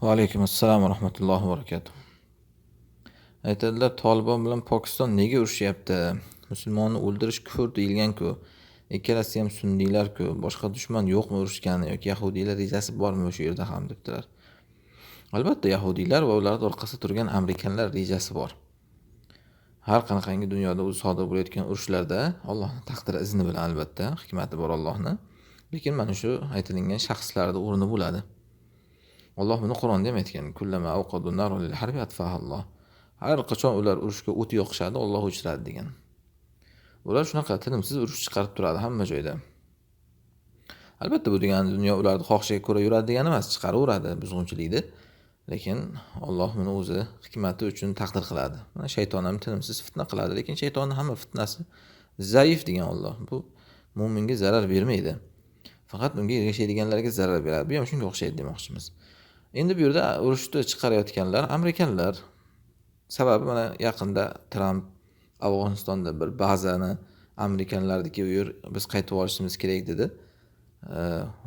Va alaykum assalom va rahmatullohi va barakatuh. Aytadilar, Tolibon bilan Pokiston nega urushyapti? Musulmonni o'ldirish kufr deyilgan-ku. Ikkalasi ham sunniylar-ku. Boshqa dushman yo'qmi urushgani yoki yahudiylar rejasi bormi o'sha yerda ham debdilar. Albatta yahudiylar va ularning orqasida turgan amerikanlar rejasi bor. Har qanaqangi dunyoda o'zi sodir bo'layotgan urushlarda Allohning taqdiri izni bilan albatta, hikmati bor Allohning. Lekin mana shu aytilgan shaxslarda o'rni bo'ladi. Alloh buni Qur'onda ham aytgan. Kullama awqadu narun lil harbi atfahalloh. Har qachon ular urushga o't yoqishadi, Alloh o'chiradi degan. Ular shunaqa tinimsiz urush chiqarib turadi hamma joyda. Albatta bu degani dunyo ularning xohishiga ko'ra yuradi degani emas, chiqaraveradi buzg'unchilikni. Lekin Alloh buni o'zi hikmati uchun taqdir qiladi. Mana shayton ham tinimsiz fitna qiladi, lekin shaytonning hamma fitnasi zaif degan Alloh. Bu mu'minga zarar bermaydi. Faqat unga ergashadiganlarga zarar beradi. Bu ham shunga o'xshaydi demoqchimiz. Endi bu yerda urushni chiqarayotganlar amerikanlar. Sababi mana yaqinda Tramp Afg'onistonda bir bazani amerikanlarniki u yer biz qaytib olishimiz kerak dedi.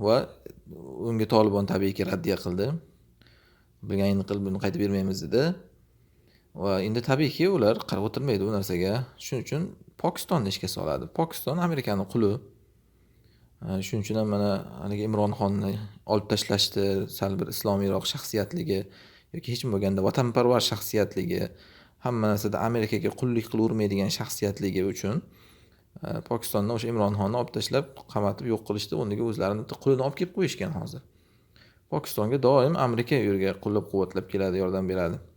Va unga Tolibon tabiiyki raddiya qildi. Bilganini qilib buni qaytib bermaymiz dedi. Va endi tabiiyki ular qarab o'tirmaydi bu narsaga. Shuning uchun Pokistonni ishga soladi. Pokiston Amerikaning quli. Shuning uchun ham mana haligi Imron Xonni olib tashlashdi, sal bir islomiyroq shaxsiyatligi yoki hech bo'lmaganda vatanparvar shaxsiyatligi, hamma narsada Amerikaga qullik qilavermaydigan shaxsiyatligi uchun Pokistondan o'sha Imron Xonni olib tashlab, qamatib yo'q qilishdi. O'rniga o'zlarini qulini olib kelib qo'yishgan hozir. Pokistonga doim Amerika yerga qo'llab-quvvatlab keladi, yordam beradi.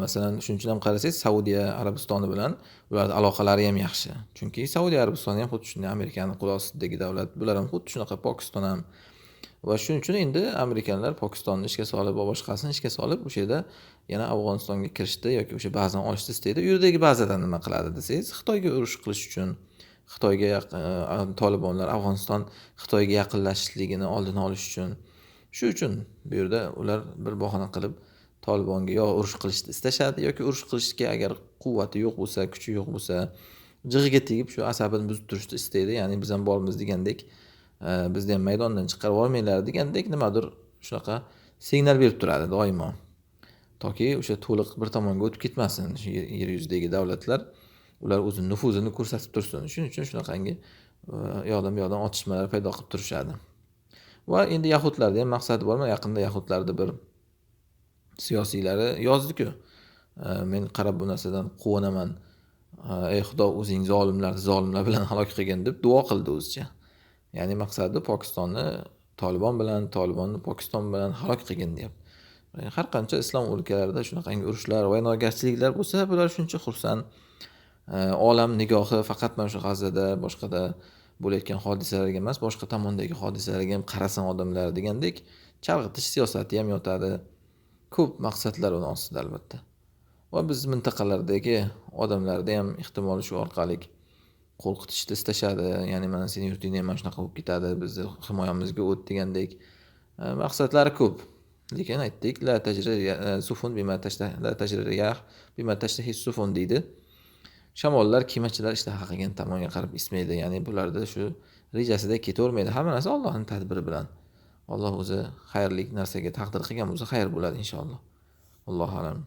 Masalan, shuning uchun ham qarasangiz, Saudiya Arabistoni bilan ularning aloqalari ham yaxshi. Chunki Saudiya Arabistoni ham xuddi shunday Amerikaning qo'l ostidagi davlat. Bular ham xuddi shunaqa Pokiston ham. Va shuning uchun endi amerikanlar Pokistonni ishga solib va boshqasini ishga solib, o'sha yerda yana Afg'onistonga kirishdi yoki o'sha bazani olishni istaydi. U yerdagi bazadan nima qiladi desangiz, Xitoyga urush qilish uchun, Xitoyga Tolibonlar Afg'oniston Xitoyga yaqinlashishligini oldini olish uchun. Shu uchun bu yerda ular bir bahona qilib Tolibonga yo urush qilishni istashadi yoki urush qilishga agar quvvati yo'q bo'lsa, kuchi yo'q bo'lsa, jig'iga tegib shu asabini buzib turishni istaydi. Ya'ni biz ham bormiz degandek, bizni ham maydondan chiqarib olmanglar degandek nimadir shunaqa signal berib turadi doimo. Toki o'sha to'liq bir tomonga o'tib ketmasin yer yuzidagi davlatlar, ular o'zining nufuzini ko'rsatib tursin. Shuning uchun shunaqangi yoqdan otishmalar paydo qilib turishadi. Va endi yahudlarda ham maqsadi bormi? Yaqinda yahudlarda bir siyosiylari yozdi-ku. Men qarab bu narsadan quvonaman. Ey Xudo, o'zing zolimlar bilan halok qilgin deb duo qildi o'zicha. Ya'ni maqsadi Pokistonni Tolibon bilan, Tolibonni Pokiston bilan halok qilgin deyapti. Har qancha islom o'lkalarida shunaqangi urushlar, vayronagarchiliklar bo'lsa, bular shuncha xursand. Olam nigohi faqat mana shu G'azada, boshqada bo'layotgan hodisalarga emas, boshqa tomondagi hodisalarga ham qarasin odamlar degandek, chalg'itish siyosati ham yotadi. Ko'p maqsadlar uni ostida albatta. Va biz mintaqalardagi odamlarda ham ehtimol shu orqali qo'rqitishni istashadi. Ya'ni mana sening yurtingda ham mana shunaqa bo'lib ketadi, bizni himoyamizga o't degandek maqsadlari ko'p. Lekin aytdik, la tajri riyah bima tashtahi sufun deydi. Shamollar, kemachilar ishtaha qilgan tomonga qarab ismaydi. Ya'ni bularda shu rejasida ketavermaydi. Hamma narsa Allohning tadbiri bilan. Alloh o'zi xayrli narsaga taqdir qilgan bo'lsa, xayr bo'ladi inshaalloh. Allohu a'lam.